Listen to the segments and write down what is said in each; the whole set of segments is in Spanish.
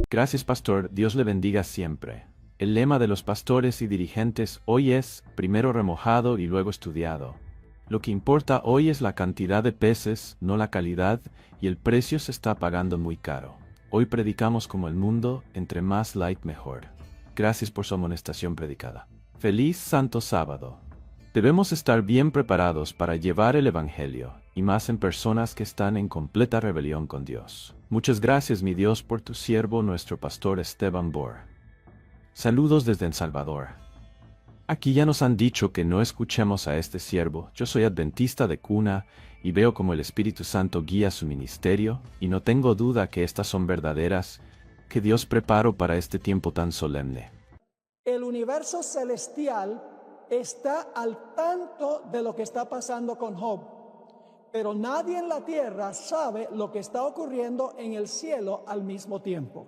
Gracias, pastor. Dios le bendiga siempre. El lema de los pastores y dirigentes hoy es, primero remojado y luego estudiado. Lo que importa hoy es la cantidad de peces, no la calidad, y el precio se está pagando muy caro. Hoy predicamos como el mundo, entre más light mejor. Gracias por su amonestación predicada. Feliz Santo Sábado. Debemos estar bien preparados para llevar el Evangelio, y más en personas que están en completa rebelión con Dios. Muchas gracias, mi Dios, por tu siervo, nuestro pastor Esteban Bor. Saludos desde El Salvador. Aquí ya nos han dicho que no escuchemos a este siervo. Yo soy adventista de cuna y veo como el Espíritu Santo guía su ministerio, y no tengo duda que estas son verdaderas, que Dios preparó para este tiempo tan solemne. El universo celestial está al tanto de lo que está pasando con Job, pero nadie en la tierra sabe lo que está ocurriendo en el cielo al mismo tiempo.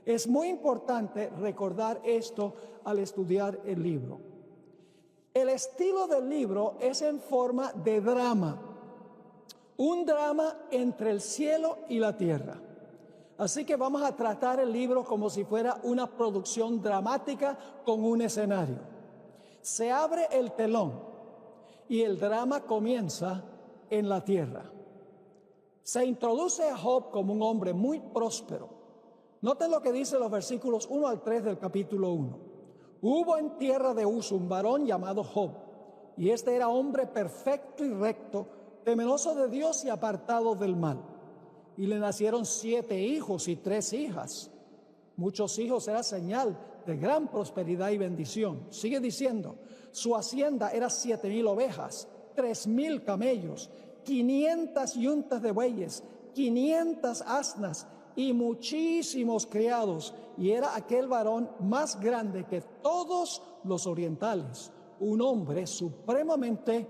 Es muy importante recordar esto al estudiar el libro. El estilo del libro es en forma de drama, un drama entre el cielo y la tierra. Así que vamos a tratar el libro como si fuera una producción dramática con un escenario. Se abre el telón y el drama comienza en la tierra. Se introduce a Job como un hombre muy próspero. Noten lo que dice los versículos 1 al 3 del capítulo 1. Hubo en tierra de Uz un varón llamado Job, y este era hombre perfecto y recto, temeroso de Dios y apartado del mal. Y le nacieron 7 hijos y 3 hijas. Muchos hijos era señal de gran prosperidad y bendición. Sigue diciendo, su hacienda era 7,000 ovejas, 3,000 camellos, 500 yuntas de bueyes, 500 asnas y muchísimos criados. Y era aquel varón más grande que todos los orientales, un hombre supremamente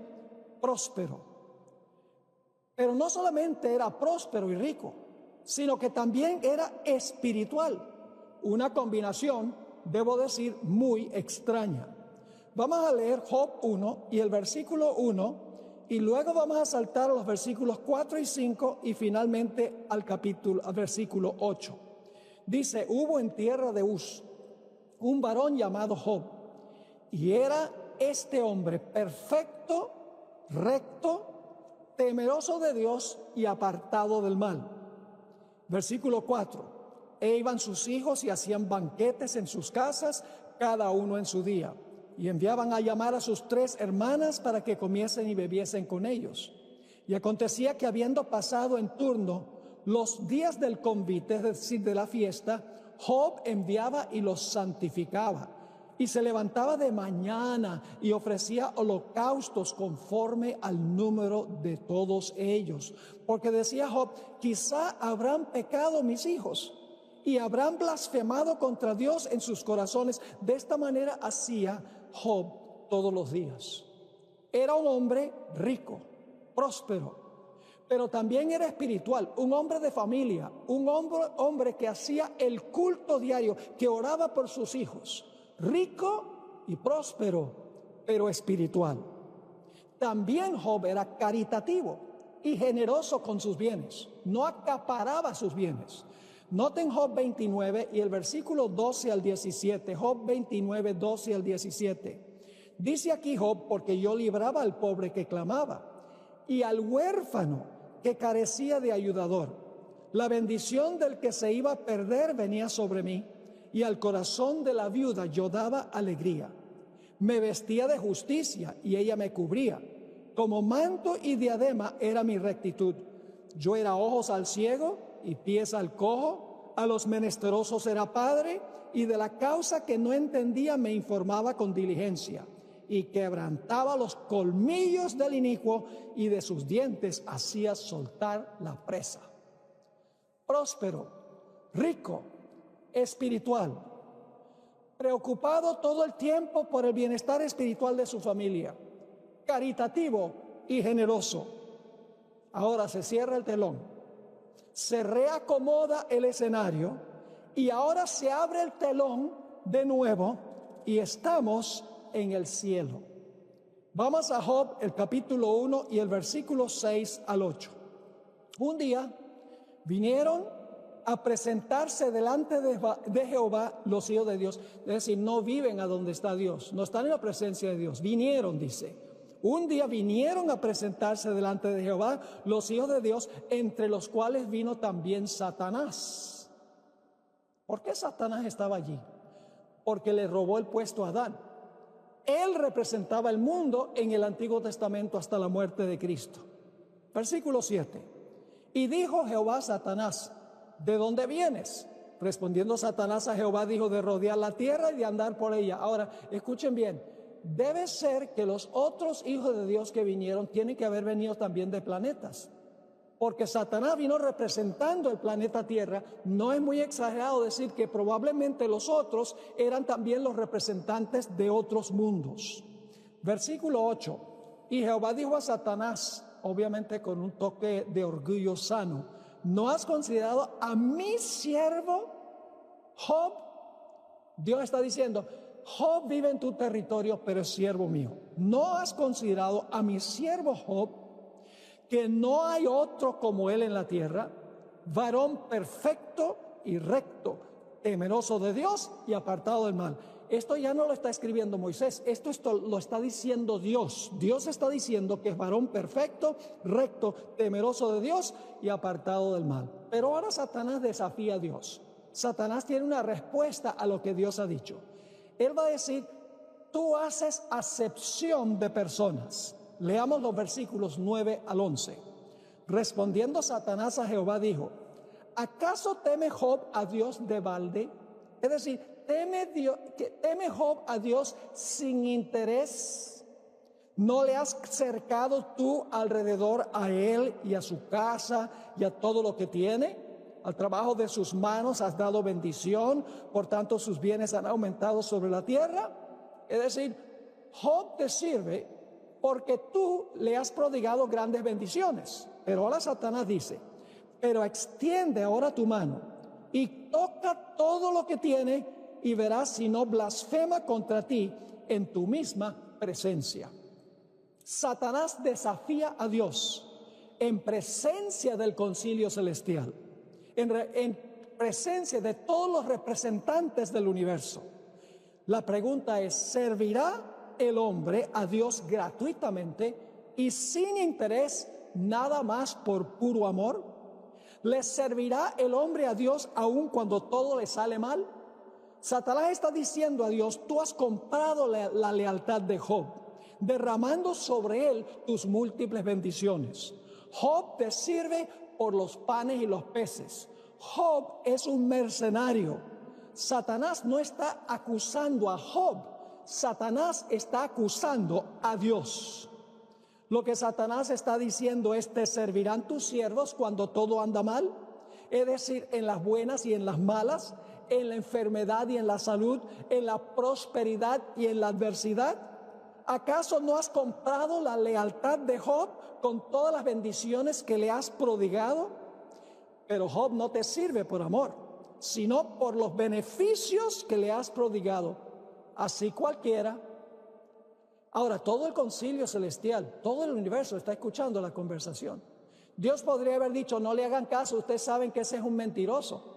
próspero. Pero no solamente era próspero y rico, sino que también era espiritual. Una combinación, debo decir, muy extraña. Vamos a leer Job 1 y el versículo 1, y luego vamos a saltar a los versículos 4 y 5 y finalmente al versículo 8. Dice, hubo en tierra de Uz un varón llamado Job, y era este hombre perfecto, recto, temeroso de Dios y apartado del mal. Versículo 4. E iban sus hijos y hacían banquetes en sus casas, cada uno en su día. Y enviaban a llamar a sus 3 hermanas para que comiesen y bebiesen con ellos. Y acontecía que habiendo pasado en turno los días del convite, es decir, de la fiesta, Job enviaba y los santificaba. Y se levantaba de mañana y ofrecía holocaustos conforme al número de todos ellos. Porque decía Job, quizá habrán pecado mis hijos y habrán blasfemado contra Dios en sus corazones. De esta manera hacía Job todos los días. Era un hombre rico, próspero, pero también era espiritual, un hombre de familia, un hombre que hacía el culto diario, que oraba por sus hijos. Rico y próspero, pero espiritual. También Job era caritativo y generoso con sus bienes. No acaparaba sus bienes. Noten Job 29 y el versículo 12 al 17. Job 29, 12 al 17. Dice aquí Job, porque yo libraba al pobre que clamaba y al huérfano que carecía de ayudador. La bendición del que se iba a perder venía sobre mí, y al corazón de la viuda yo daba alegría. Me vestía de justicia y ella me cubría. Como manto y diadema era mi rectitud. Yo era ojos al ciego y pies al cojo. A los menesterosos era padre, y de la causa que no entendía me informaba con diligencia. Y quebrantaba los colmillos del inicuo, y de sus dientes hacía soltar la presa. Próspero, rico, espiritual, preocupado todo el tiempo por el bienestar espiritual de su familia, caritativo y generoso. Ahora se cierra el telón, se reacomoda el escenario y ahora se abre el telón de nuevo y estamos en el cielo. Vamos a Job, el capítulo 1 y el versículo 6 al 8. Un día vinieron a presentarse delante de Jehová los hijos de Dios. Es decir, no viven a donde está Dios, no están en la presencia de Dios. Vinieron, dice. Un día vinieron a presentarse delante de Jehová los hijos de Dios, entre los cuales vino también Satanás. ¿Por qué Satanás estaba allí? Porque le robó el puesto a Adán. Él representaba el mundo en el Antiguo Testamento hasta la muerte de Cristo. Versículo 7. Y dijo Jehová a Satanás: ¿de dónde vienes? Respondiendo Satanás a Jehová, dijo: de rodear la tierra y de andar por ella. Ahora, escuchen bien. Debe ser que los otros hijos de Dios que vinieron tienen que haber venido también de planetas. Porque Satanás vino representando el planeta Tierra. No es muy exagerado decir que probablemente los otros eran también los representantes de otros mundos. Versículo 8. Y Jehová dijo a Satanás, obviamente con un toque de orgullo sano: ¿no has considerado a mi siervo Job? Dios está diciendo: Job vive en tu territorio, pero es siervo mío. ¿No has considerado a mi siervo Job, que no hay otro como él en la tierra, varón perfecto y recto, temeroso de Dios y apartado del mal? Esto ya no lo está escribiendo Moisés, esto lo está diciendo Dios. Dios está diciendo que es varón perfecto, recto, temeroso de Dios y apartado del mal. Pero ahora Satanás desafía a Dios. Satanás tiene una respuesta a lo que Dios ha dicho. Él va a decir: tú haces acepción de personas. Leamos los versículos 9 al 11. Respondiendo Satanás a Jehová, dijo: ¿acaso teme Job a Dios de balde? Es decir, ¿teme Job a Dios sin interés? ¿No le has cercado tú alrededor a él y a su casa y a todo lo que tiene? Al trabajo de sus manos has dado bendición, por tanto sus bienes han aumentado sobre la tierra. Es decir, Job te sirve porque tú le has prodigado grandes bendiciones. Pero ahora Satanás dice: pero extiende ahora tu mano y toca todo lo que tiene, y verás si no blasfema contra ti en tu misma presencia. Satanás desafía a Dios en presencia del concilio celestial, en presencia de todos los representantes del universo. La pregunta es: ¿servirá el hombre a Dios gratuitamente y sin interés, nada más por puro amor? ¿Le servirá el hombre a Dios aun cuando todo le sale mal? Satanás está diciendo a Dios: tú has comprado la lealtad de Job, derramando sobre él tus múltiples bendiciones. Job te sirve por los panes y los peces. Job es un mercenario. Satanás no está acusando a Job, Satanás está acusando a Dios. Lo que Satanás está diciendo es: ¿te servirán tus siervos cuando todo anda mal? Es decir, en las buenas y en las malas, en la enfermedad y en la salud, en la prosperidad y en la adversidad. ¿Acaso no has comprado la lealtad de Job con todas las bendiciones que le has prodigado? Pero Job no te sirve por amor, sino por los beneficios que le has prodigado. Así cualquiera. Ahora, todo el concilio celestial, todo el universo está escuchando la conversación. Dios podría haber dicho: no le hagan caso, ustedes saben que ese es un mentiroso.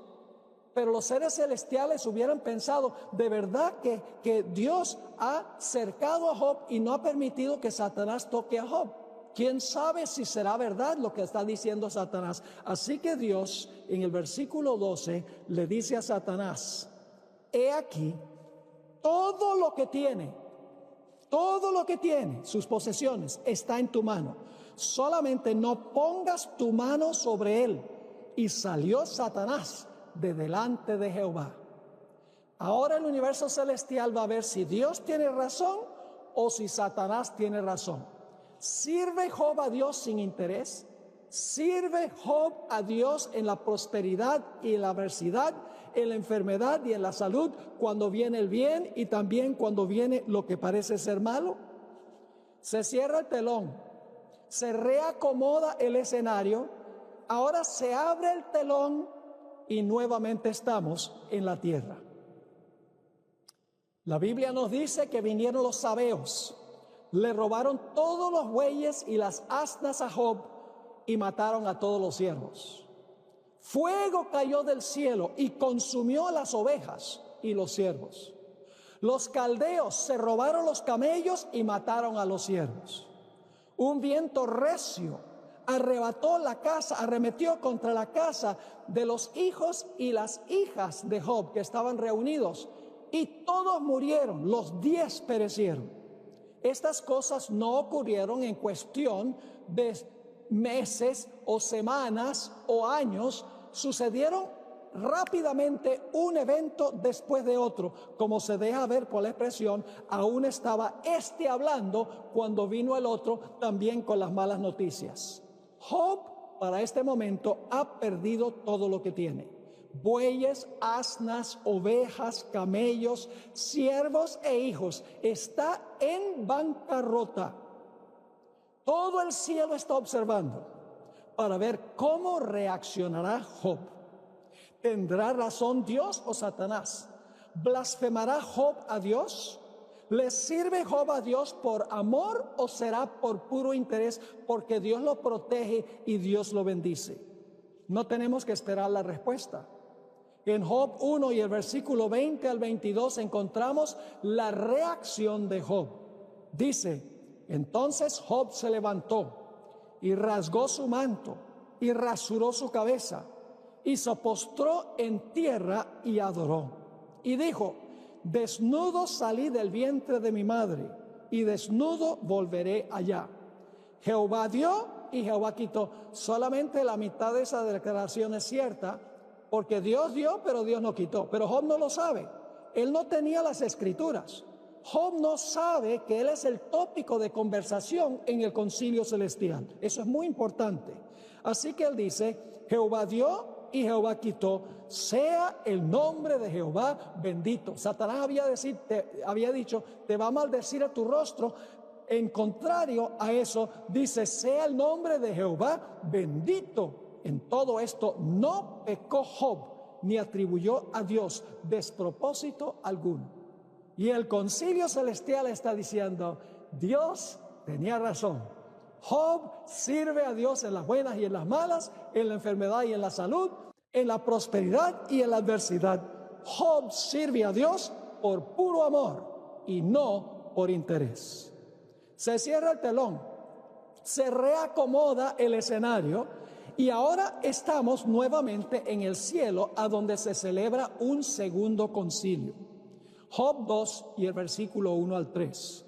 Pero los seres celestiales hubieran pensado: de verdad que Dios ha cercado a Job y no ha permitido que Satanás toque a Job. ¿Quién sabe si será verdad lo que está diciendo Satanás? Así que Dios, en el versículo 12, le dice a Satanás: he aquí, todo lo que tiene, sus posesiones, está en tu mano. Solamente no pongas tu mano sobre él. Y salió Satanás de delante de Jehová. Ahora el universo celestial va a ver si Dios tiene razón o si Satanás tiene razón. ¿Sirve Job a Dios sin interés? ¿Sirve Job a Dios en la prosperidad y en la adversidad, en la enfermedad y en la salud, cuando viene el bien y también cuando viene lo que parece ser malo? Se cierra el telón, se reacomoda el escenario, ahora se abre el telón y nuevamente estamos en la tierra. La Biblia nos dice que vinieron los sabeos, le robaron todos los bueyes y las asnas a Job y mataron a todos los siervos. Fuego cayó del cielo y consumió las ovejas y los siervos. Los caldeos se robaron los camellos y mataron a los siervos. Un viento recio arremetió contra la casa de los hijos y las hijas de Job que estaban reunidos, y todos murieron, los 10 perecieron. Estas cosas no ocurrieron en cuestión de meses o semanas o años, sucedieron rápidamente, un evento después de otro, como se deja ver por la expresión, aún estaba este hablando cuando vino el otro también con las malas noticias. Job para este momento ha perdido todo lo que tiene: bueyes, asnas, ovejas, camellos, siervos e hijos. Está en bancarrota. Todo el cielo está observando para ver cómo reaccionará Job. ¿Tendrá razón Dios o Satanás? ¿Blasfemará Job a Dios? ¿Le sirve Job a Dios por amor o será por puro interés porque Dios lo protege y Dios lo bendice? No tenemos que esperar la respuesta. En Job 1 y el versículo 20 al 22 encontramos la reacción de Job. Dice: entonces Job se levantó y rasgó su manto y rasuró su cabeza y se postró en tierra y adoró. Y dijo: desnudo salí del vientre de mi madre y desnudo volveré allá. Jehová dio y Jehová quitó. Solamente la mitad de esa declaración es cierta, porque Dios dio, pero Dios no quitó. Pero Job no lo sabe. Él no tenía las escrituras. Job no sabe que él es el tópico de conversación en el concilio celestial. Eso es muy importante. Así que él dice: Jehová dio y Jehová quitó, sea el nombre de Jehová bendito. Satanás había dicho: te va a maldecir a tu rostro. En contrario a eso, dice: sea el nombre de Jehová bendito. En todo esto no pecó Job, ni atribuyó a Dios despropósito alguno. Y el concilio celestial está diciendo: Dios tenía razón. Job sirve a Dios en las buenas y en las malas, en la enfermedad y en la salud, en la prosperidad y en la adversidad. Job sirve a Dios por puro amor y no por interés. Se cierra el telón, se reacomoda el escenario y ahora estamos nuevamente en el cielo, a donde se celebra un segundo concilio. Job 2 y el versículo 1 al 3.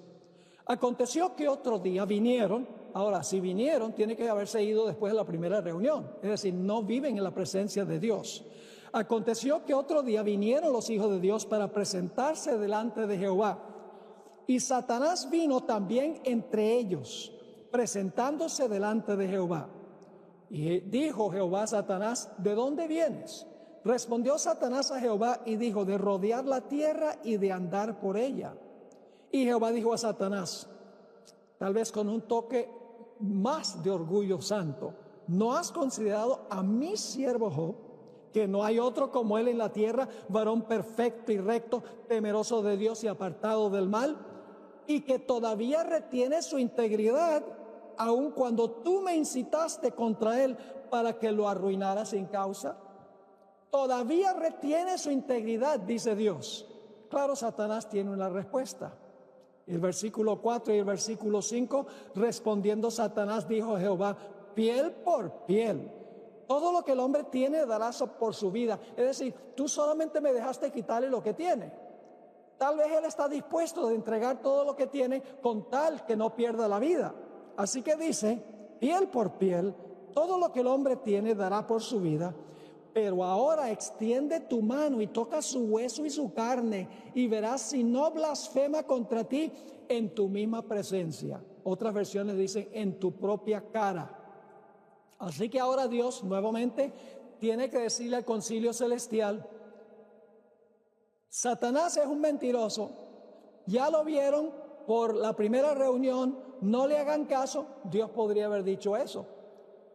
Aconteció que otro día vinieron. Ahora, si vinieron, tiene que haberse ido después de la primera reunión. Es decir, no viven en la presencia de Dios. Aconteció que otro día vinieron los hijos de Dios para presentarse delante de Jehová. Y Satanás vino también entre ellos, presentándose delante de Jehová. Y dijo Jehová a Satanás: ¿de dónde vienes? Respondió Satanás a Jehová y dijo: de rodear la tierra y de andar por ella. Y Jehová dijo a Satanás, tal vez con un toque más de orgullo santo: ¿no has considerado a mi siervo Job, que no hay otro como él en la tierra, varón perfecto y recto, temeroso de Dios y apartado del mal, y que todavía retiene su integridad, aun cuando tú me incitaste contra él para que lo arruinara sin causa? Todavía retiene su integridad, dice Dios. Claro, Satanás tiene una respuesta. El versículo 4 y el versículo 5, respondiendo Satanás, dijo a Jehová: piel por piel, todo lo que el hombre tiene darás por su vida. Es decir, tú solamente me dejaste quitarle lo que tiene. Tal vez él está dispuesto a entregar todo lo que tiene con tal que no pierda la vida. Así que dice: piel por piel, todo lo que el hombre tiene dará por su vida. Pero ahora extiende tu mano y toca su hueso y su carne, y verás si no blasfema contra ti en tu misma presencia. Otras versiones dicen: en tu propia cara. Así que ahora Dios nuevamente tiene que decirle al concilio celestial: Satanás es un mentiroso. Ya lo vieron por la primera reunión, no le hagan caso. Dios podría haber dicho eso.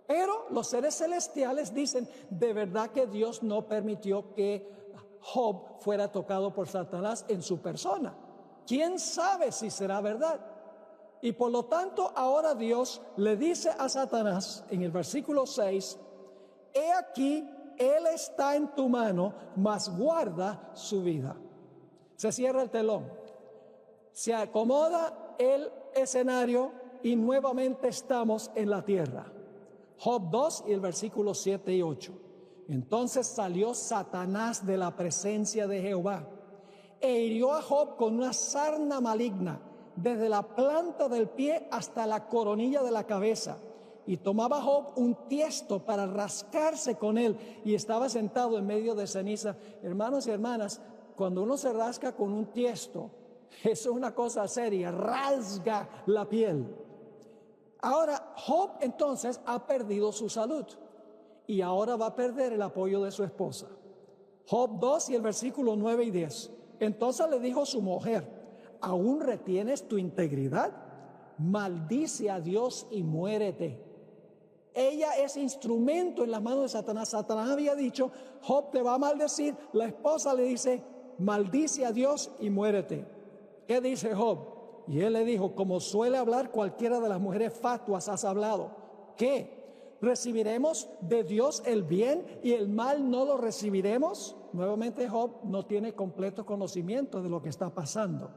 Pero los seres celestiales dicen: de verdad que Dios no permitió que Job fuera tocado por Satanás en su persona. ¿Quién sabe si será verdad? Y por lo tanto, ahora Dios le dice a Satanás en el versículo 6: he aquí Él está en tu mano, mas guarda su vida. Se cierra el telón, se acomoda el escenario y nuevamente estamos en la tierra. Job 2 y el versículo 7 y 8. Entonces salió Satanás de la presencia de Jehová e hirió a Job con una sarna maligna, desde la planta del pie hasta la coronilla de la cabeza. Y tomaba Job un tiesto para rascarse con él, y estaba sentado en medio de ceniza. Hermanos y hermanas, cuando uno se rasca con un tiesto, eso es una cosa seria, rasga la piel. Ahora, Job entonces ha perdido su salud y ahora va a perder el apoyo de su esposa. Job 2 y el versículo 9 y 10. Entonces le dijo su mujer: ¿aún retienes tu integridad? Maldice a Dios y muérete. Ella es instrumento en las manos de Satanás. Satanás había dicho: Job te va a maldecir. La esposa le dice: maldice a Dios y muérete. ¿Qué dice Job? Y él le dijo: como suele hablar cualquiera de las mujeres fatuas, has hablado. ¿Qué? ¿Recibiremos de Dios el bien y el mal no lo recibiremos? Nuevamente Job no tiene completo conocimiento de lo que está pasando.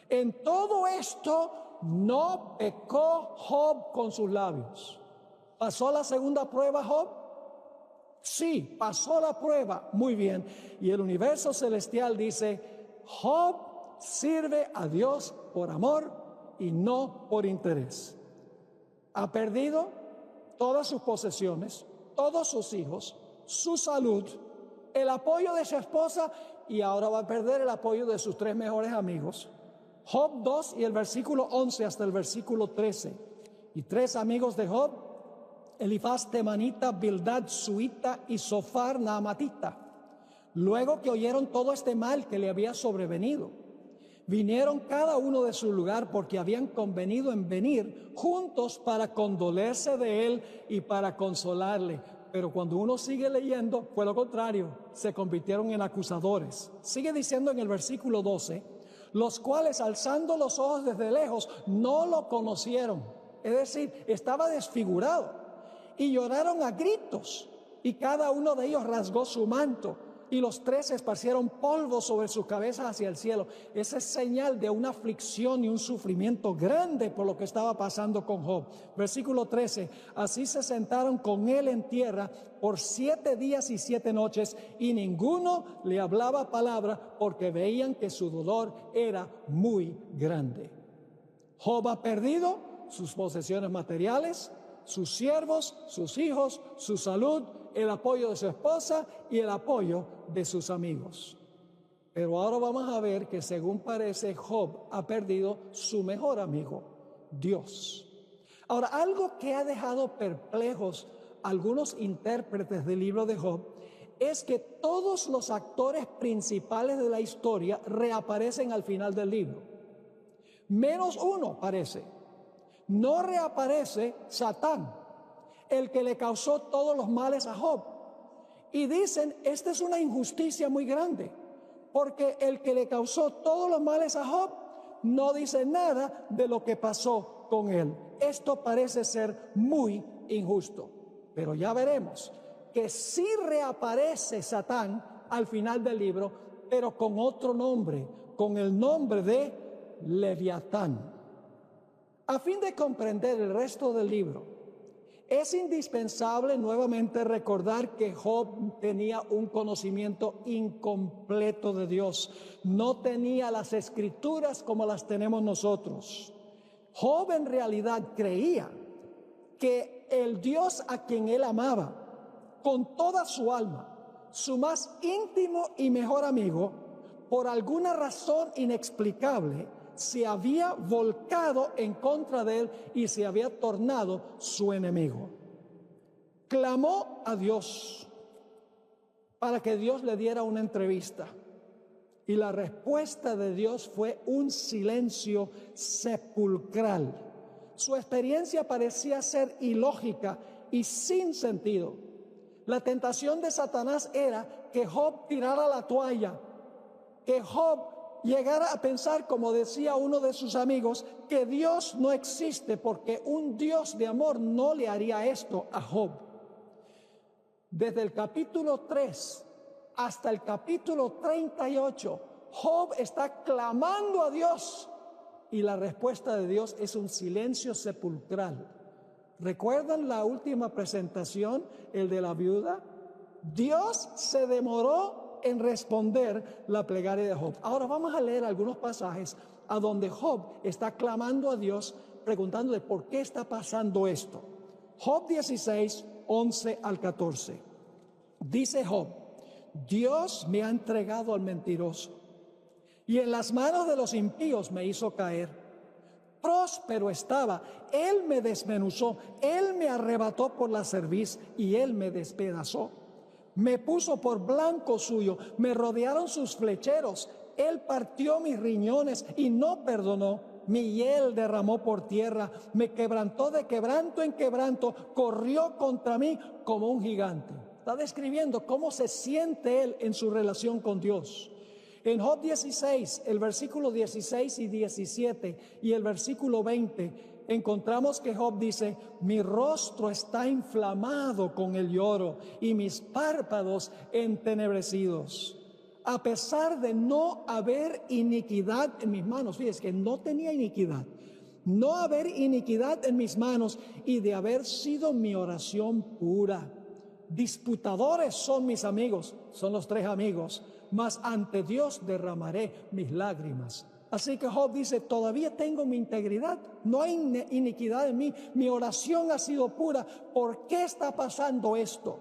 En todo esto no pecó Job con sus labios. ¿Pasó la segunda prueba Job? Sí, pasó la prueba. Muy bien. Y el universo celestial dice: Job sirve a Dios por amor y no por interés. Ha perdido todas sus posesiones, todos sus hijos, su salud, el apoyo de su esposa, y ahora va a perder el apoyo de sus 3 mejores amigos. Job 2 y el versículo 11 hasta el versículo 13. Y 3 amigos de Job: Elifaz temanita, Bildad suita y Sofar naamatita. Luego que oyeron todo este mal que le había sobrevenido, vinieron cada uno de su lugar, porque habían convenido en venir juntos para condolerse de él y para consolarle. Pero cuando uno sigue leyendo, fue lo contrario, se convirtieron en acusadores. Sigue diciendo en el versículo 12: los cuales, alzando los ojos desde lejos, no lo conocieron. Es decir, estaba desfigurado. Y lloraron a gritos, y cada uno de ellos rasgó su manto, y los 3 esparcieron polvo sobre sus cabezas hacia el cielo. Esa es señal de una aflicción y un sufrimiento grande por lo que estaba pasando con Job. Versículo 13: así se sentaron con él en tierra por 7 días y 7 noches, y ninguno le hablaba palabra, porque veían que su dolor era muy grande. Job ha perdido sus posesiones materiales, sus siervos, sus hijos, su salud, el apoyo de su esposa y el apoyo de sus amigos. Pero ahora vamos a ver que, según parece, Job ha perdido su mejor amigo, Dios. Ahora, algo que ha dejado perplejos a algunos intérpretes del libro de Job es que todos los actores principales de la historia reaparecen al final del libro. Menos uno parece. No reaparece Satán, el que le causó todos los males a Job. Y dicen: esta es una injusticia muy grande, porque el que le causó todos los males a Job no dice nada de lo que pasó con él. Esto parece ser muy injusto. Pero ya veremos que sí reaparece Satán al final del libro, pero con otro nombre, con el nombre de Leviatán. A fin de comprender el resto del libro, es indispensable nuevamente recordar que Job tenía un conocimiento incompleto de Dios. No tenía las escrituras como las tenemos nosotros. Job en realidad creía que el Dios a quien él amaba con toda su alma, su más íntimo y mejor amigo, por alguna razón inexplicable, se había volcado en contra de él y se había tornado su enemigo. Clamó a Dios para que Dios le diera una entrevista, y la respuesta de Dios fue un silencio sepulcral. Su experiencia parecía ser ilógica y sin sentido. La tentación de Satanás era que Job tirara la toalla, que Job llegara a pensar, como decía uno de sus amigos, que Dios no existe, porque un Dios de amor no le haría esto a Job. Desde el capítulo 3 hasta el capítulo 38, Job está clamando a Dios y la respuesta de Dios es un silencio sepulcral. ¿Recuerdan la última presentación, el de la viuda? Dios se demoró en responder la plegaria de Job. Ahora vamos a leer algunos pasajes a donde Job está clamando a Dios, preguntándole por qué está pasando esto. Job 16, 11 al 14. Dice Job: Dios me ha entregado al mentiroso, y en las manos de los impíos me hizo caer. Próspero estaba, él me desmenuzó, él me arrebató por la cerviz y él me despedazó. Me puso por blanco suyo, me rodearon sus flecheros, él partió mis riñones y no perdonó. Mi hiel derramó por tierra, me quebrantó de quebranto en quebranto, corrió contra mí como un gigante. Está describiendo cómo se siente él en su relación con Dios. En Job 16, el versículo 16 y 17 y el versículo 20, encontramos que Job dice: mi rostro está inflamado con el lloro y mis párpados entenebrecidos. A pesar de no haber iniquidad en mis manos, fíjese que no tenía iniquidad, no haber iniquidad en mis manos y de haber sido mi oración pura. Disputadores son mis amigos, son los tres amigos, mas ante Dios derramaré mis lágrimas. Así que Job dice: todavía tengo mi integridad, no hay iniquidad en mí, mi oración ha sido pura. ¿Por qué está pasando esto?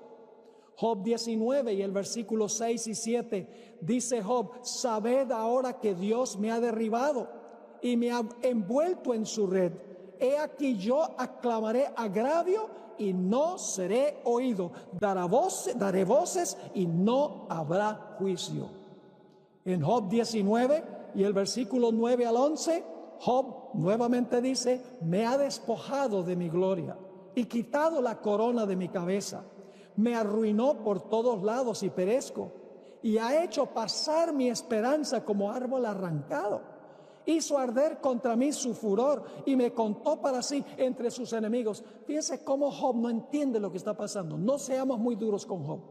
Job 19 y el versículo 6 y 7 dice Job: sabed ahora que Dios me ha derribado y me ha envuelto en su red. He aquí yo aclamaré agravio y no seré oído. Daré voces y no habrá juicio. En Job 19 y el versículo 9 al 11, Job nuevamente dice: me ha despojado de mi gloria y quitado la corona de mi cabeza. Me arruinó por todos lados y perezco, y ha hecho pasar mi esperanza como árbol arrancado. Hizo arder contra mí su furor y me contó para sí entre sus enemigos. Fíjense cómo Job no entiende lo que está pasando. No seamos muy duros con Job,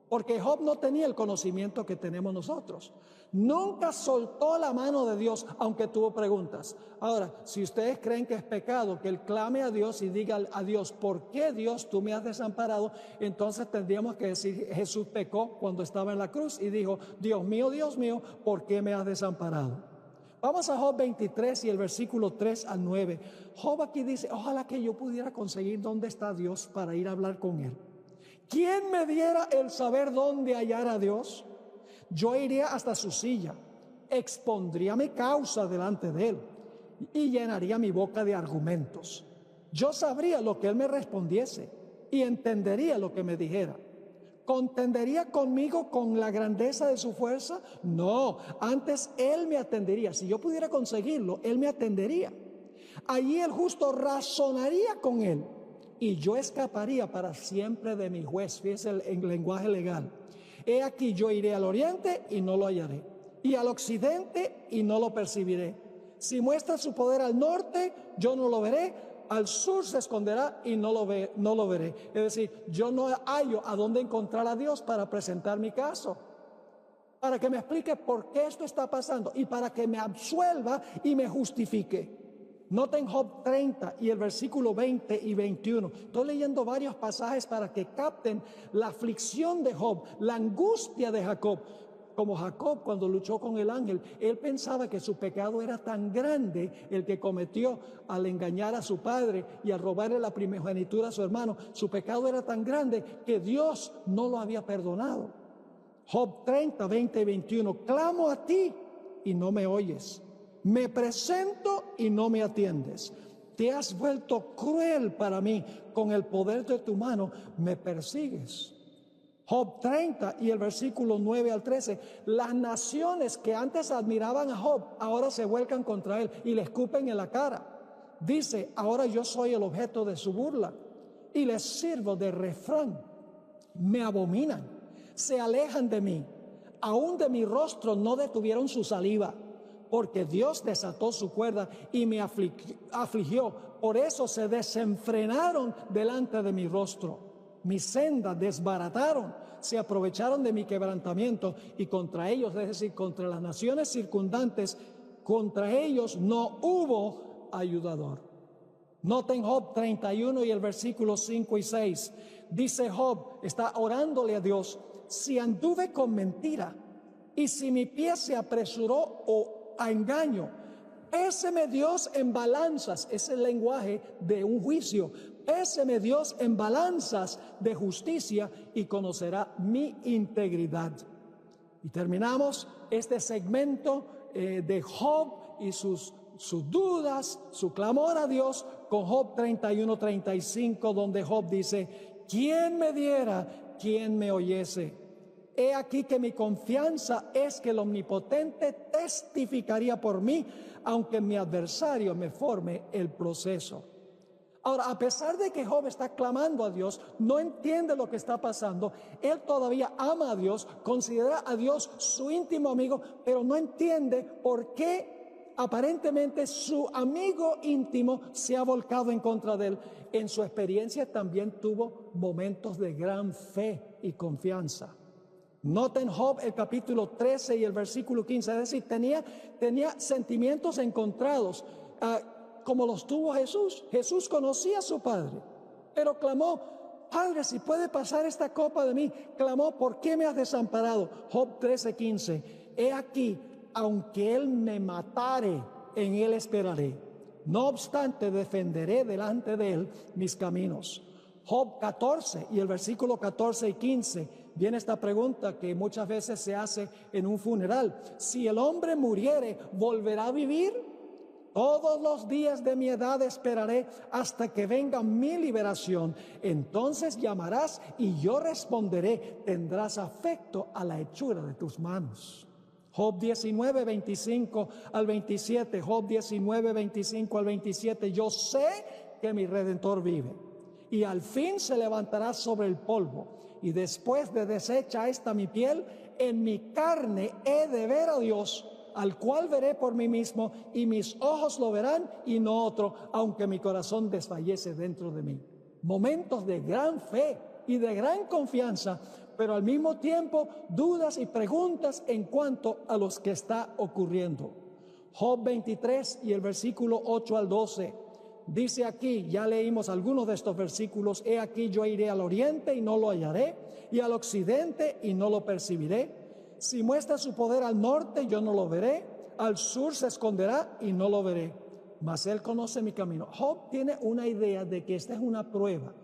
porque Job no tenía el conocimiento que tenemos nosotros. Nunca soltó la mano de Dios, aunque tuvo preguntas. Ahora, si ustedes creen que es pecado que él clame a Dios y diga a Dios: ¿por qué, Dios, tú me has desamparado? Entonces tendríamos que decir: Jesús pecó cuando estaba en la cruz y dijo: Dios mío, ¿por qué me has desamparado? Vamos a Job 23 y el versículo 3 al 9. Job aquí dice: ojalá que yo pudiera conseguir dónde está Dios para ir a hablar con él. ¿Quién me diera el saber dónde hallar a Dios? Yo iría hasta su silla, expondría mi causa delante de él y llenaría mi boca de argumentos. Yo sabría lo que él me respondiese y entendería lo que me dijera. ¿Contendería conmigo con la grandeza de su fuerza? No, antes él me atendería. Si yo pudiera conseguirlo, él me atendería. Allí el justo razonaría con él y yo escaparía para siempre de mi juez. Fíjese el lenguaje legal. He aquí yo iré al oriente y no lo hallaré, y al occidente y no lo percibiré. Si muestra su poder al norte, yo no lo veré. Al sur se esconderá y no lo veré. Es decir, yo no hallo a dónde encontrar a Dios para presentar mi caso, para que me explique por qué esto está pasando y para que me absuelva y me justifique. Noten Job 30 y el versículo 20 y 21. Estoy leyendo varios pasajes para que capten la aflicción de Job, la angustia de Jacob. Como Jacob, cuando luchó con el ángel, él pensaba que su pecado era tan grande, el que cometió al engañar a su padre y al robarle la primogenitura a su hermano. Su pecado era tan grande que Dios no lo había perdonado. Job 30, 20 y 21. Clamo a ti y no me oyes. Me presento y no me atiendes. Te has vuelto cruel para mí. Con el poder de tu mano me persigues. Job 30 y el versículo 9 al 13. Las naciones que antes admiraban a Job ahora se vuelcan contra él y le escupen en la cara. Dice: ahora yo soy el objeto de su burla y les sirvo de refrán. Me abominan, se alejan de mí. Aún de mi rostro no detuvieron su saliva, porque Dios desató su cuerda y me afligió. Por eso se desenfrenaron delante de mi rostro. Mi senda desbarataron, se aprovecharon de mi quebrantamiento y contra ellos, es decir, contra las naciones circundantes, contra ellos no hubo ayudador. Noten Job 31 y el versículo 5 y 6. Dice Job, está orándole a Dios: si anduve con mentira y si mi pie se apresuró o a engaño, péseme Dios en balanzas. Es el lenguaje de un juicio. Péseme Dios en balanzas de justicia y conocerá mi integridad. Y terminamos este segmento de Job y sus dudas, su clamor a Dios, con Job 31-35, donde Job dice: ¿quién me diera, quién me oyese? He aquí que mi confianza es que el Omnipotente testificaría por mí, aunque mi adversario me forme el proceso. Ahora, a pesar de que Job está clamando a Dios, no entiende lo que está pasando, él todavía ama a Dios, considera a Dios su íntimo amigo, pero no entiende por qué aparentemente su amigo íntimo se ha volcado en contra de él. En su experiencia también tuvo momentos de gran fe y confianza. Noten Job el capítulo 13 y el versículo 15, es decir, tenía sentimientos encontrados, como los tuvo Jesús. Jesús conocía a su Padre, pero clamó: Padre, si puede pasar esta copa de mí. Clamó: ¿por qué me has desamparado? Job 13:15. He aquí, aunque él me matare, en él esperaré. No obstante, defenderé delante de él mis caminos. Job 14 y el versículo 14 y 15, viene esta pregunta que muchas veces se hace en un funeral: si el hombre muriere, ¿volverá a vivir? Todos los días de mi edad esperaré hasta que venga mi liberación. Entonces llamarás y yo responderé. Tendrás afecto a la hechura de tus manos. Job 19, 25 al 27. Job 19, 25 al 27. Yo sé que mi Redentor vive y al fin se levantará sobre el polvo. Y después de deshecha esta mi piel, en mi carne he de ver a Dios, al cual veré por mí mismo, y mis ojos lo verán y no otro, aunque mi corazón desfallece dentro de mí. Momentos de gran fe y de gran confianza, pero al mismo tiempo dudas y preguntas en cuanto a lo que está ocurriendo. Job 23 y el versículo 8 al 12. Dice aquí, ya leímos algunos de estos versículos: he aquí yo iré al oriente y no lo hallaré, y al occidente y no lo percibiré. Si muestra su poder al norte, yo no lo veré. Al sur se esconderá y no lo veré. Mas él conoce mi camino. Job tiene una idea de que esta es una prueba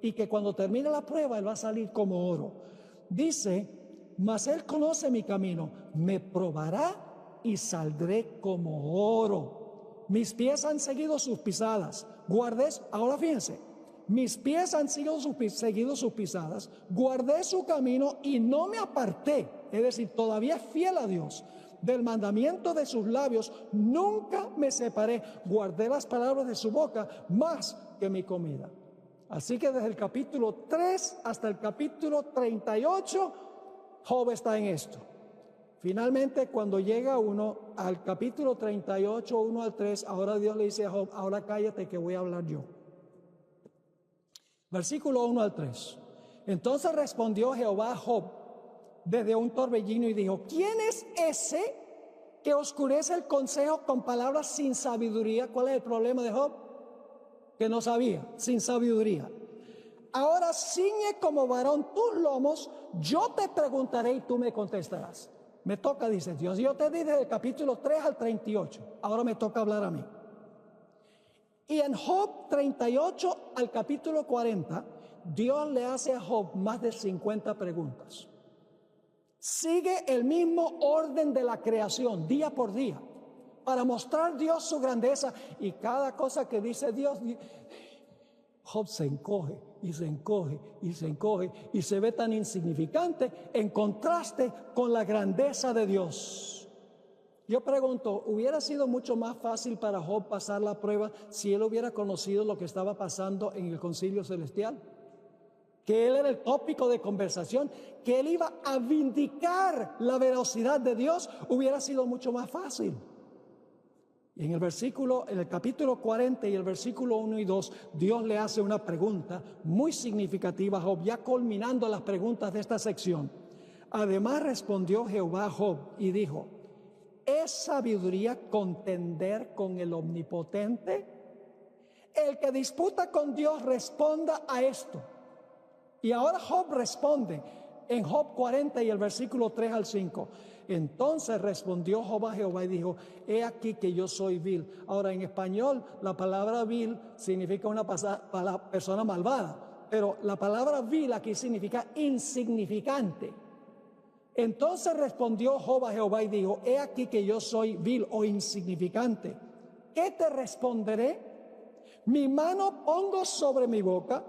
y que cuando termine la prueba él va a salir como oro. Dice: mas él conoce mi camino, me probará y saldré como oro. Mis pies han seguido sus pisadas. Ahora fíjense, mis pies han seguido sus pisadas, guardé su camino y no me aparté, es decir, todavía fiel a Dios. Del mandamiento de sus labios nunca me separé, guardé las palabras de su boca más que mi comida. Así que desde el capítulo 3 hasta el capítulo 38, Job está en esto. Finalmente, cuando llega uno al capítulo 38, 1 al 3, ahora Dios le dice a Job: ahora cállate que voy a hablar yo. Versículo 1 al 3. Entonces respondió Jehová a Job desde un torbellino y dijo: ¿quién es ese que oscurece el consejo con palabras sin sabiduría? ¿Cuál es el problema de Job? Que no sabía, sin sabiduría. Ahora ciñe como varón tus lomos, yo te preguntaré y tú me contestarás. Me toca, dice Dios. Yo te di desde el capítulo 3 al 38. Ahora me toca hablar a mí. Y en Job 38 al capítulo 40, Dios le hace a Job más de 50 preguntas. Sigue el mismo orden de la creación, día por día, para mostrar Dios su grandeza. Y cada cosa que dice Dios, Job se encoge y se encoge y se encoge y se ve tan insignificante en contraste con la grandeza de Dios. Yo pregunto, ¿hubiera sido mucho más fácil para Job pasar la prueba si él hubiera conocido lo que estaba pasando en el concilio celestial? Que él era el tópico de conversación, que él iba a vindicar la veracidad de Dios, hubiera sido mucho más fácil. Y en el capítulo 40 y el versículo 1 y 2, Dios le hace una pregunta muy significativa a Job, ya culminando las preguntas de esta sección. Además respondió Jehová a Job y dijo: ¿es sabiduría contender con el Omnipotente? El que disputa con Dios responda a esto. Y ahora Job responde en Job 40 y el versículo 3 al 5. Entonces respondió Job a Jehová y dijo: he aquí que yo soy vil. Ahora, en español la palabra vil significa una persona malvada, pero la palabra vil aquí significa insignificante. Entonces respondió Job a Jehová y dijo: he aquí que yo soy vil o insignificante. ¿Qué te responderé? Mi mano pongo sobre mi boca.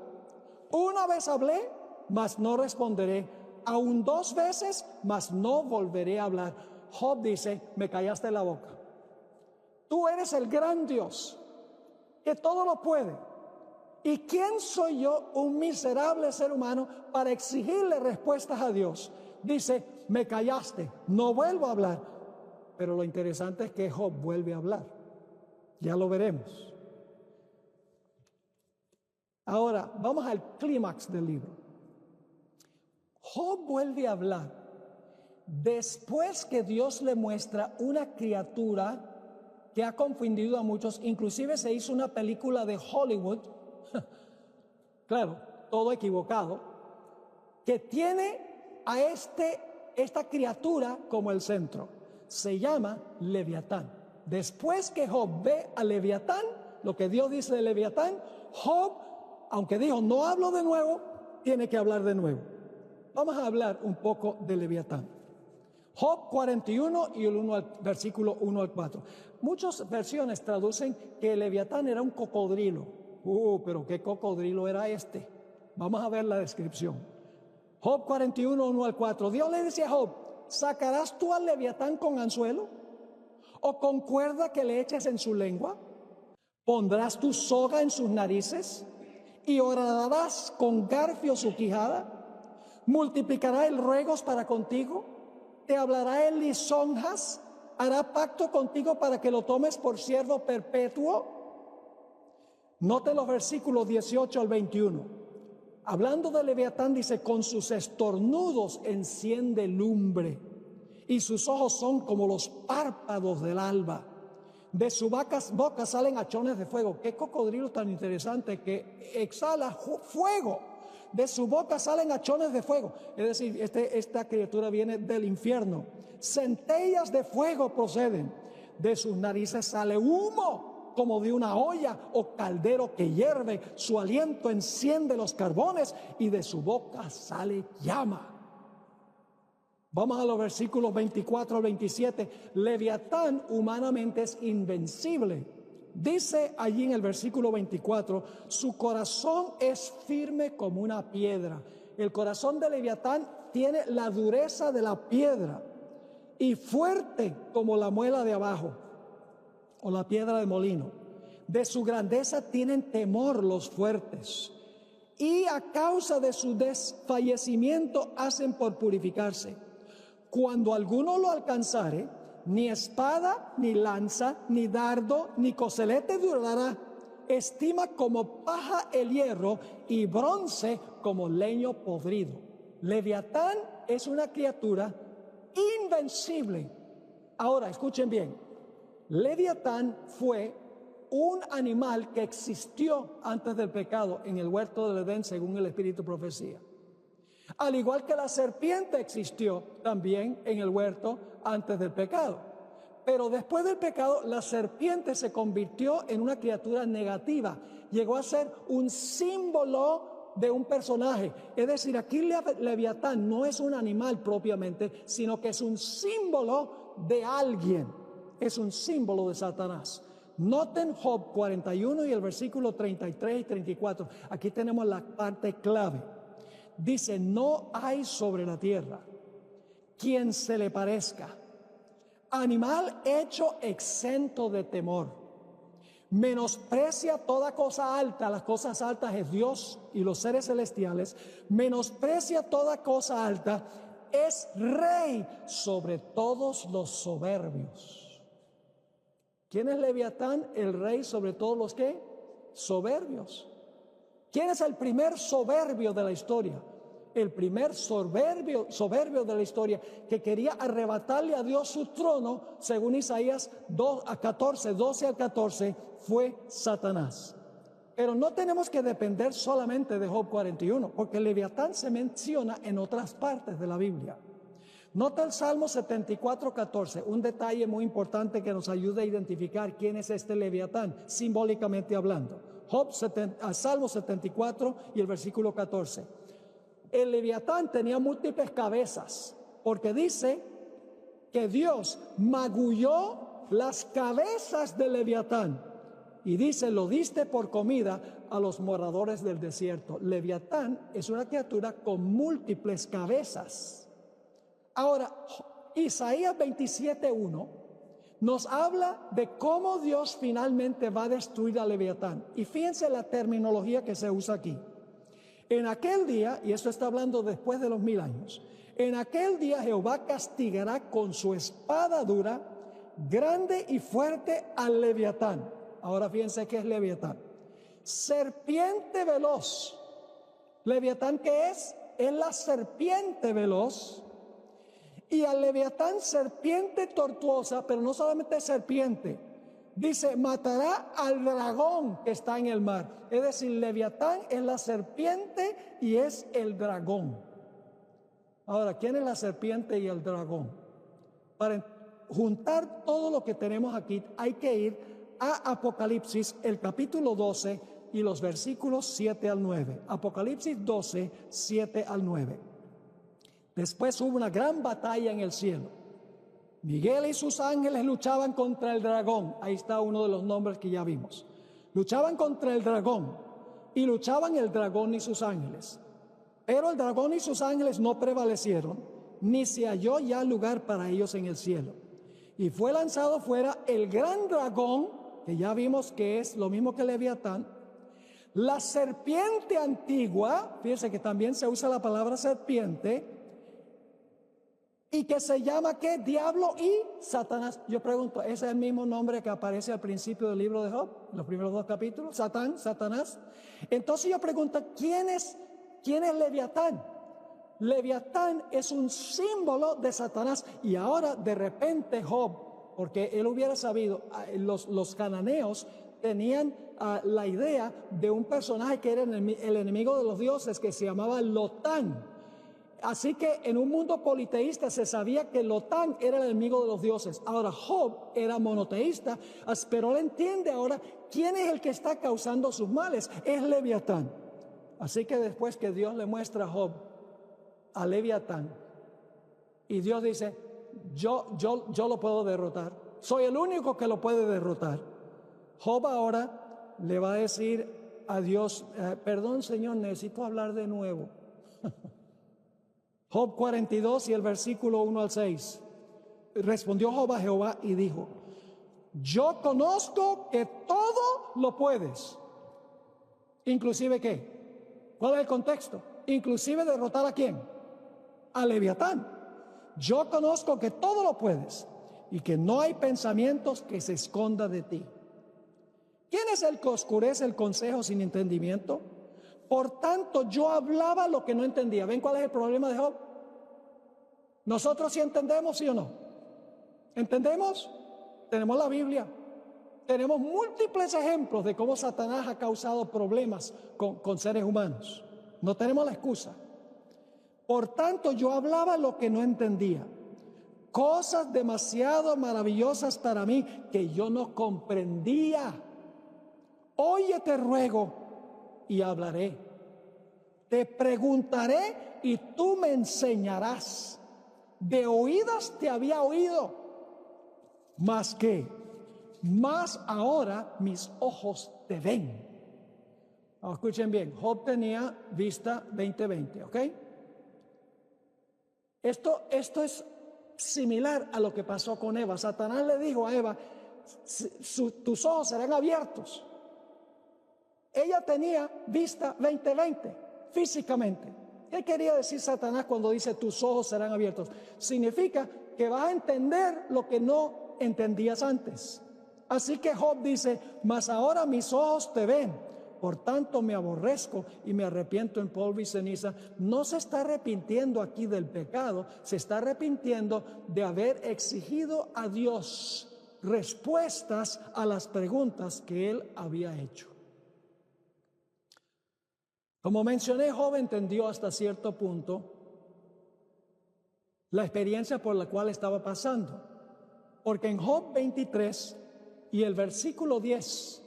Una vez hablé, mas no responderé. Aún 2 veces, mas no volveré a hablar. Job dice: me callaste la boca. Tú eres el gran Dios, que todo lo puede. ¿Y quién soy yo, un miserable ser humano, para exigirle respuestas a Dios? Dice: me callaste, no vuelvo a hablar. Pero lo interesante es que Job vuelve a hablar. Ya lo veremos. Ahora, vamos al clímax del libro. Job vuelve a hablar después que Dios le muestra una criatura que ha confundido a muchos. Inclusive se hizo una película de Hollywood, claro, todo equivocado, que tiene a esta criatura como el centro. Se llama Leviatán. Después que Job ve a Leviatán, lo que Dios dice de Leviatán, Job, aunque dijo no hablo de nuevo, tiene que hablar de nuevo. Vamos a hablar un poco de Leviatán. Job 41 y el versículo 1 al 4. Muchas versiones traducen que Leviatán era un cocodrilo. Pero ¿qué cocodrilo era este? Vamos a ver la descripción. Job 41, 1 al 4. Dios le dice a Job: ¿sacarás tú al Leviatán con anzuelo? ¿O con cuerda que le eches en su lengua? ¿Pondrás tu soga en sus narices? ¿Y horadarás con garfio su quijada? ¿Multiplicará el ruegos para contigo? ¿Te hablará en lisonjas? ¿Hará pacto contigo para que lo tomes por siervo perpetuo? Note los versículos 18 al 21. Hablando de Leviatán, dice: con sus estornudos enciende lumbre, y sus ojos son como los párpados del alba. De su boca salen hachones de fuego. Qué cocodrilo tan interesante, que exhala fuego. De su boca salen hachones de fuego. Es decir, esta criatura viene del infierno. Centellas de fuego proceden. De sus narices sale humo como de una olla o caldero que hierve. Su aliento enciende los carbones y de su boca sale llama. Vamos a los versículos 24 al 27. Leviatán humanamente es invencible. Dice allí en el versículo 24: su corazón es firme como una piedra. El corazón de Leviatán tiene la dureza de la piedra y fuerte como la muela de abajo o la piedra de molino. De su grandeza tienen temor los fuertes, y a causa de su desfallecimiento hacen por purificarse. Cuando alguno lo alcanzare, ni espada, ni lanza, ni dardo, ni coselete durará. Estima como paja el hierro y bronce como leño podrido. Leviatán es una criatura invencible. Ahora, escuchen bien. Leviatán fue un animal que existió antes del pecado en el huerto del Edén, según el Espíritu Profecía. Al igual que la serpiente existió también en el huerto antes del pecado. Pero después del pecado, la serpiente se convirtió en una criatura negativa. Llegó a ser un símbolo de un personaje. Es decir, aquí Leviatán no es un animal propiamente, sino que es un símbolo de alguien. Es un símbolo de Satanás. Noten Job 41 y el versículo 33 y 34. Aquí tenemos la parte clave. Dice: no hay sobre la tierra quien se le parezca, animal hecho exento de temor. Menosprecia toda cosa alta. Las cosas altas es Dios y los seres celestiales. Menosprecia toda cosa alta. Es rey sobre todos los soberbios. ¿Quién es Leviatán? El rey sobre todos los ¿qué? Soberbios. ¿Quién es el primer soberbio de la historia? El primer soberbio de la historia que quería arrebatarle a Dios su trono, según Isaías 12 al 14, fue Satanás. Pero no tenemos que depender solamente de Job 41, porque Leviatán se menciona en otras partes de la Biblia. Nota el Salmo 74, 14, un detalle muy importante que nos ayuda a identificar quién es este Leviatán, simbólicamente hablando. Salmo 74 y el versículo 14. El Leviatán tenía múltiples cabezas, porque dice que Dios magulló las cabezas del Leviatán. Y dice, lo diste por comida a los moradores del desierto. Leviatán es una criatura con múltiples cabezas. Ahora, Isaías 27:1 nos habla de cómo Dios finalmente va a destruir a Leviatán. Y fíjense la terminología que se usa aquí. En aquel día, y esto está hablando después de los 1000 años, en aquel día Jehová castigará con su espada dura, grande y fuerte al Leviatán. Ahora fíjense qué es Leviatán. Serpiente veloz. ¿Leviatán qué es? Es la serpiente veloz. Y al Leviatán serpiente tortuosa, pero no solamente serpiente. Dice, matará al dragón que está en el mar. Es decir, Leviatán es la serpiente y es el dragón. Ahora, ¿quién es la serpiente y el dragón? Para juntar todo lo que tenemos aquí, hay que ir a Apocalipsis, el capítulo 12 y los versículos 7 al 9. Apocalipsis 12, 7 al 9. Después hubo una gran batalla en el cielo. Miguel y sus ángeles luchaban contra el dragón. Ahí está uno de los nombres que ya vimos. Luchaban contra el dragón. Y luchaban el dragón y sus ángeles. Pero el dragón y sus ángeles no prevalecieron, ni se halló ya lugar para ellos en el cielo. Y fue lanzado fuera el gran dragón, que ya vimos que es lo mismo que Leviatán, la serpiente antigua, fíjense que también se usa la palabra serpiente, y que se llama ¿qué? Diablo y Satanás. Yo pregunto, ¿ese es el mismo nombre que aparece al principio del libro de Job? Los primeros 2 capítulos, Satanás. Entonces yo pregunto, ¿quién es Leviatán? Leviatán es un símbolo de Satanás. Y ahora de repente Job, porque él hubiera sabido, los cananeos tenían la idea de un personaje que era el enemigo de los dioses, que se llamaba Lotán. Así que en un mundo politeísta se sabía que Lotán era el enemigo de los dioses. Ahora Job era monoteísta, pero él entiende ahora quién es el que está causando sus males. Es Leviatán. Así que después que Dios le muestra a Job a Leviatán, y Dios dice, yo lo puedo derrotar. Soy el único que lo puede derrotar. Job ahora le va a decir a Dios, perdón Señor, necesito hablar de nuevo. Job 42 y el versículo 1 al 6. Respondió Job a Jehová y dijo, yo conozco que todo lo puedes. ¿Inclusive qué? ¿Cuál es el contexto? Inclusive derrotar ¿a quién? A Leviatán. Yo conozco que todo lo puedes y que no hay pensamientos que se esconda de ti. ¿Quién es el que oscurece el consejo sin entendimiento? Por tanto, yo hablaba lo que no entendía. ¿Ven cuál es el problema de Job? Nosotros sí entendemos, ¿sí o no? ¿Entendemos? Tenemos la Biblia. Tenemos múltiples ejemplos de cómo Satanás ha causado problemas con seres humanos. No tenemos la excusa. Por tanto, yo hablaba lo que no entendía. Cosas demasiado maravillosas para mí que yo no comprendía. Oye, te ruego y hablaré. Te preguntaré y tú me enseñarás. De oídas te había oído, más ahora mis ojos te ven. Escuchen bien, Job tenía vista 20/20, ¿ok? Esto es similar a lo que pasó con Eva. Satanás le dijo a Eva, tus ojos serán abiertos. Ella tenía vista 20/20, físicamente. ¿Qué quería decir Satanás cuando dice tus ojos serán abiertos? Significa que vas a entender lo que no entendías antes. Así que Job dice, mas ahora mis ojos te ven, por tanto me aborrezco y me arrepiento en polvo y ceniza. No se está arrepintiendo aquí del pecado, se está arrepintiendo de haber exigido a Dios respuestas a las preguntas que él había hecho. Como mencioné, Job entendió hasta cierto punto la experiencia por la cual estaba pasando, porque en Job 23 y el versículo 10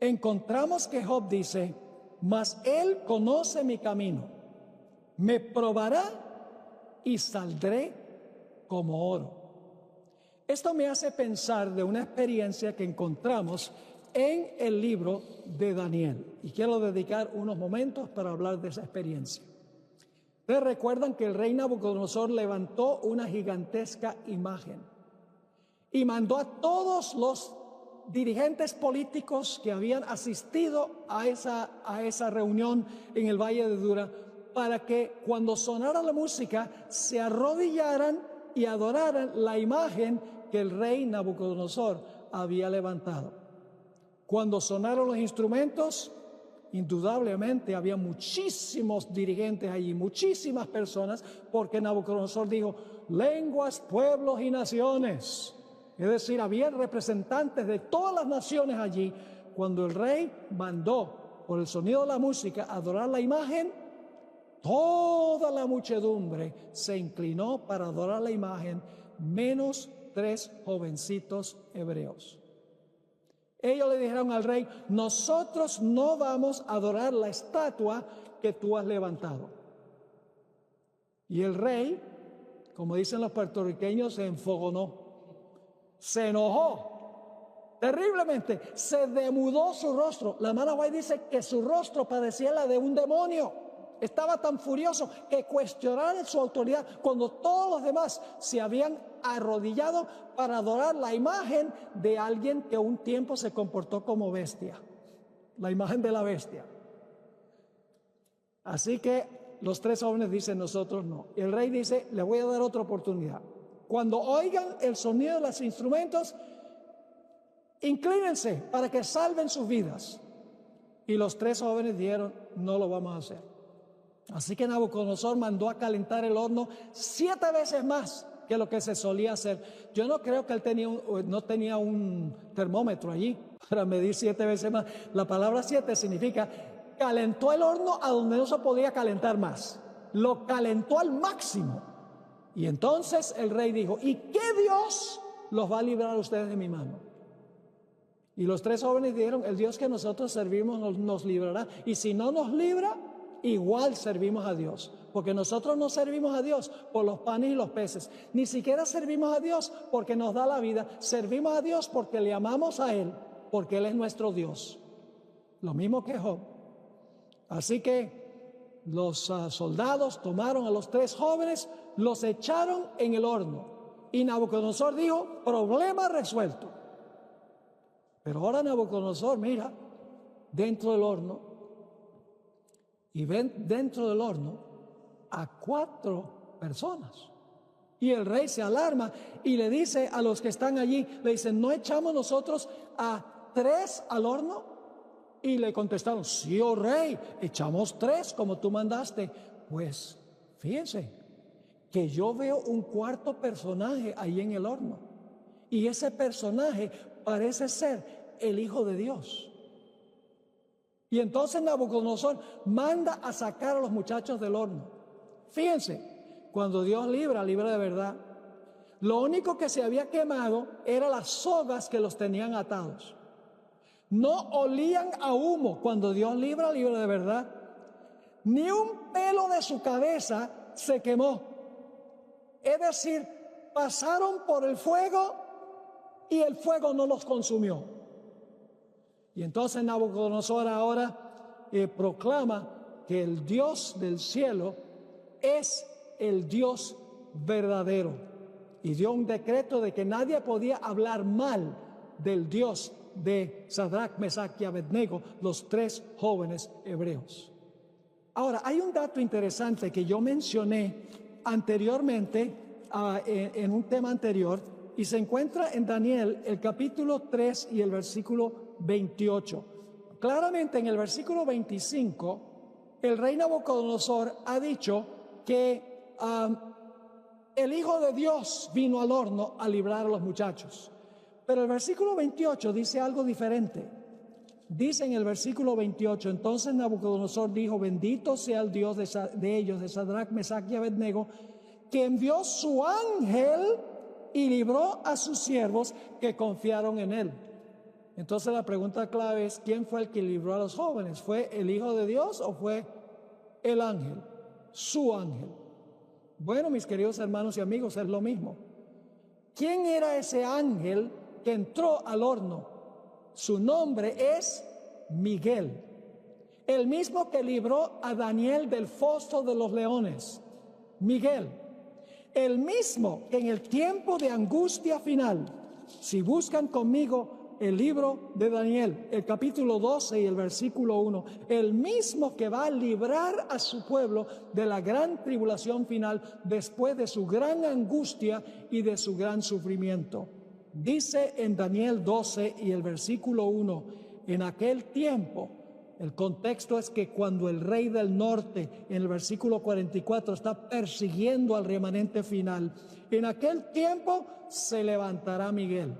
encontramos que Job dice, mas él conoce mi camino, me probará y saldré como oro. Esto me hace pensar de una experiencia que encontramos en el libro de Daniel, y quiero dedicar unos momentos para hablar de esa experiencia. Ustedes recuerdan que el rey Nabucodonosor levantó una gigantesca imagen y mandó a todos los dirigentes políticos que habían asistido a esa reunión en el Valle de Dura para que cuando sonara la música se arrodillaran y adoraran la imagen que el rey Nabucodonosor había levantado. Cuando sonaron los instrumentos, indudablemente había muchísimos dirigentes allí, muchísimas personas, porque Nabucodonosor dijo, lenguas, pueblos y naciones. Es decir, había representantes de todas las naciones allí. Cuando el rey mandó por el sonido de la música adorar la imagen, toda la muchedumbre se inclinó para adorar la imagen, menos 3 jovencitos hebreos. Ellos le dijeron al rey, nosotros no vamos a adorar la estatua que tú has levantado. Y el rey, como dicen los puertorriqueños, se enfogonó, se enojó terriblemente, se demudó su rostro. La hermana White dice que su rostro parecía la de un demonio. Estaba tan furioso que cuestionaron su autoridad cuando todos los demás se habían arrodillado para adorar la imagen de alguien que un tiempo se comportó como bestia, la imagen de la bestia. Así que los 3 jóvenes dicen, nosotros no. Y el rey dice, le voy a dar otra oportunidad. Cuando oigan el sonido de los instrumentos, inclínense para que salven sus vidas. Y los 3 jóvenes dijeron, no lo vamos a hacer. Así que Nabucodonosor mandó a calentar el horno 7 veces más que lo que se solía hacer. Yo no creo que él no tenía un termómetro allí para medir 7 veces más. La palabra 7 significa calentó el horno a donde no se podía calentar más. Lo calentó al máximo. Y entonces el rey dijo, ¿y qué Dios los va a librar a ustedes de mi mano? Y los 3 jóvenes dijeron, el Dios que nosotros servimos nos librará. Y si no nos libra, igual servimos a Dios, porque nosotros no servimos a Dios por los panes y los peces, ni siquiera servimos a Dios porque nos da la vida, servimos a Dios porque le amamos a Él, porque Él es nuestro Dios. Lo mismo que Job. Así que los soldados tomaron a los 3 jóvenes, los echaron en el horno, y Nabucodonosor dijo, problema resuelto. Pero ahora Nabucodonosor mira dentro del horno y ven dentro del horno a 4 personas. Y el rey se alarma y le dice a los que están allí, le dicen, ¿no echamos nosotros a 3 al horno? Y le contestaron, sí, oh rey, echamos 3 como tú mandaste. Pues fíjense que yo veo un 4.º personaje ahí en el horno. Y ese personaje parece ser el Hijo de Dios. Y entonces Nabucodonosor manda a sacar a los muchachos del horno. Fíjense, cuando Dios libra de verdad. Lo único que se había quemado eran las sogas que los tenían atados. No olían a humo cuando Dios libra de verdad. Ni un pelo de su cabeza se quemó. Es decir, pasaron por el fuego y el fuego no los consumió. Y entonces Nabucodonosor ahora proclama que el Dios del cielo es el Dios verdadero. Y dio un decreto de que nadie podía hablar mal del Dios de Sadrach, Mesach y Abednego, los 3 jóvenes hebreos. Ahora, hay un dato interesante que yo mencioné anteriormente en un tema anterior, y se encuentra en Daniel el capítulo 3 y el versículo 28. Claramente en el versículo 25, el rey Nabucodonosor ha dicho que el Hijo de Dios vino al horno a librar a los muchachos. Pero el versículo 28 dice algo diferente. Dice en el versículo 28, entonces Nabucodonosor dijo, bendito sea el Dios de ellos, de Sadrach, Mesach y Abednego, que envió su ángel y libró a sus siervos que confiaron en él. Entonces la pregunta clave es, ¿quién fue el que libró a los jóvenes? ¿Fue el Hijo de Dios o fue el ángel? Su ángel. Bueno, mis queridos hermanos y amigos, es lo mismo. ¿Quién era ese ángel que entró al horno? Su nombre es Miguel, el mismo que libró a Daniel del foso de los leones. Miguel, el mismo que en el tiempo de angustia final, si buscan conmigo el libro de Daniel, el capítulo 12 y el versículo 1, el mismo que va a librar a su pueblo de la gran tribulación final después de su gran angustia y de su gran sufrimiento. Dice en Daniel 12 y el versículo 1, en aquel tiempo, el contexto es que cuando el rey del norte, en el versículo 44, está persiguiendo al remanente final, en aquel tiempo se levantará Miguel.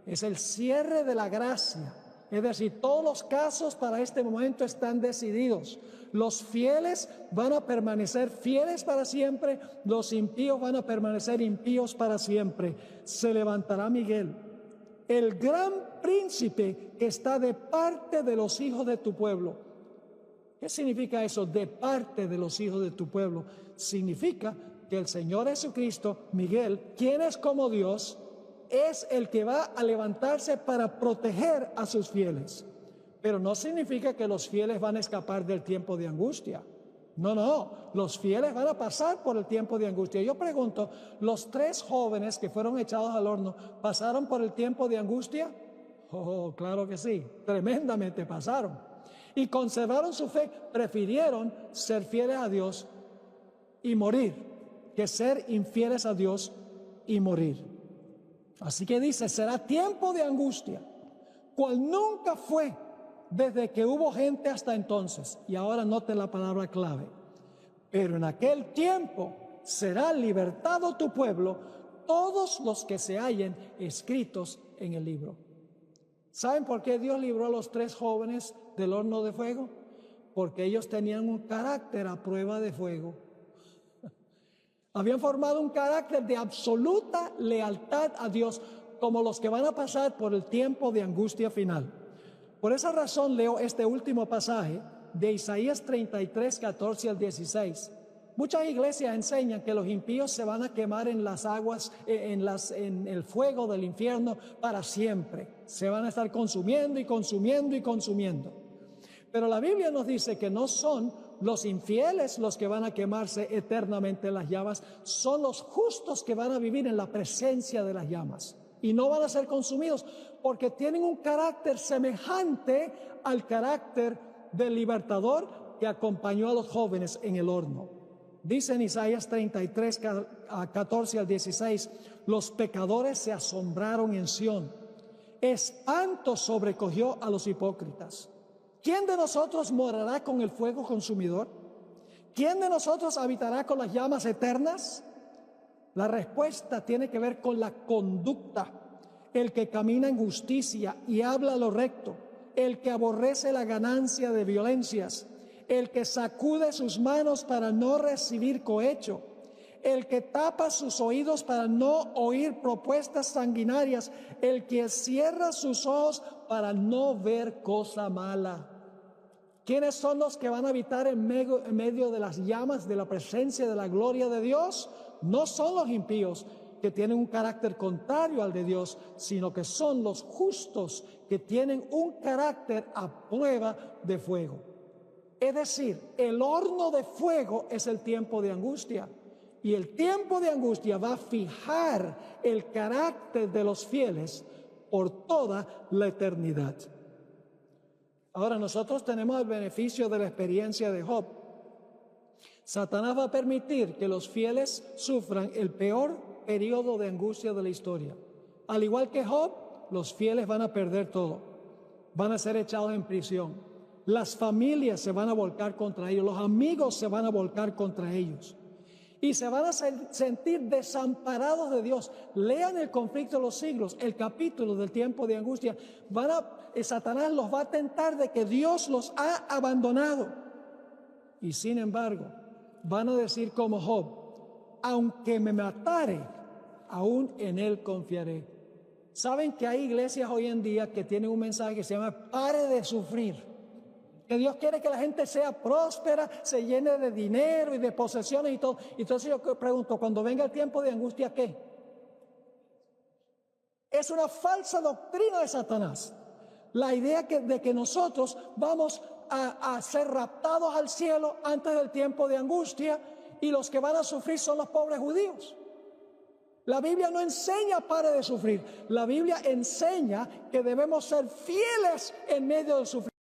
Es el cierre de la gracia. Es decir, todos los casos para este momento están decididos. Los fieles van a permanecer fieles para siempre, los impíos van a permanecer impíos para siempre. Se levantará Miguel, el gran príncipe que está de parte de los hijos de tu pueblo. ¿Qué significa eso? De parte de los hijos de tu pueblo. Significa que el Señor Jesucristo, Miguel, quien es como Dios, es el que va a levantarse para proteger a sus fieles. Pero no significa que los fieles van a escapar del tiempo de angustia. No, los fieles van a pasar por el tiempo de angustia. Yo pregunto, ¿los 3 jóvenes que fueron echados al horno pasaron por el tiempo de angustia? Oh, claro que sí, tremendamente pasaron. Y conservaron su fe, prefirieron ser fieles a Dios y morir, que ser infieles a Dios y morir. Así que dice, será tiempo de angustia, cual nunca fue desde que hubo gente hasta entonces. Y ahora note la palabra clave. Pero en aquel tiempo será libertado tu pueblo, todos los que se hallen escritos en el libro. ¿Saben por qué Dios libró a los 3 jóvenes del horno de fuego? Porque ellos tenían un carácter a prueba de fuego. Habían formado un carácter de absoluta lealtad a Dios, como los que van a pasar por el tiempo de angustia final. Por esa razón leo este último pasaje de Isaías 33, 14 al 16. Muchas iglesias enseñan que los impíos se van a quemar en las aguas, en el fuego del infierno para siempre. Se van a estar consumiendo y consumiendo y consumiendo. Pero la Biblia nos dice que no son los infieles los que van a quemarse eternamente en las llamas, son los justos que van a vivir en la presencia de las llamas y no van a ser consumidos porque tienen un carácter semejante al carácter del libertador que acompañó a los jóvenes en el horno. Dice en Isaías 33, 14 al 16, los pecadores se asombraron en Sión, espanto sobrecogió a los hipócritas. ¿Quién de nosotros morará con el fuego consumidor? ¿Quién de nosotros habitará con las llamas eternas? La respuesta tiene que ver con la conducta. El que camina en justicia y habla lo recto, el que aborrece la ganancia de violencias, el que sacude sus manos para no recibir cohecho, el que tapa sus oídos para no oír propuestas sanguinarias, el que cierra sus ojos para no ver cosa mala. ¿Quiénes son los que van a habitar en medio de las llamas de la presencia de la gloria de Dios? No son los impíos que tienen un carácter contrario al de Dios, sino que son los justos que tienen un carácter a prueba de fuego. Es decir, el horno de fuego es el tiempo de angustia. Y el tiempo de angustia va a fijar el carácter de los fieles por toda la eternidad. Ahora nosotros tenemos el beneficio de la experiencia de Job. Satanás va a permitir que los fieles sufran el peor periodo de angustia de la historia. Al igual que Job, los fieles van a perder todo. Van a ser echados en prisión. Las familias se van a volcar contra ellos. Los amigos se van a volcar contra ellos. Y se van a sentir desamparados de Dios. Lean el conflicto de los siglos, el capítulo del tiempo de angustia. Satanás los va a tentar de que Dios los ha abandonado. Y sin embargo, van a decir como Job, aunque me matare, aún en él confiaré. ¿Saben que hay iglesias hoy en día que tienen un mensaje que se llama pare de sufrir? Que Dios quiere que la gente sea próspera, se llene de dinero y de posesiones y todo. Entonces yo pregunto, cuando venga el tiempo de angustia, ¿qué? Es una falsa doctrina de Satanás. La idea de que nosotros vamos a ser raptados al cielo antes del tiempo de angustia y los que van a sufrir son los pobres judíos. La Biblia no enseña pare de sufrir. La Biblia enseña que debemos ser fieles en medio del sufrimiento.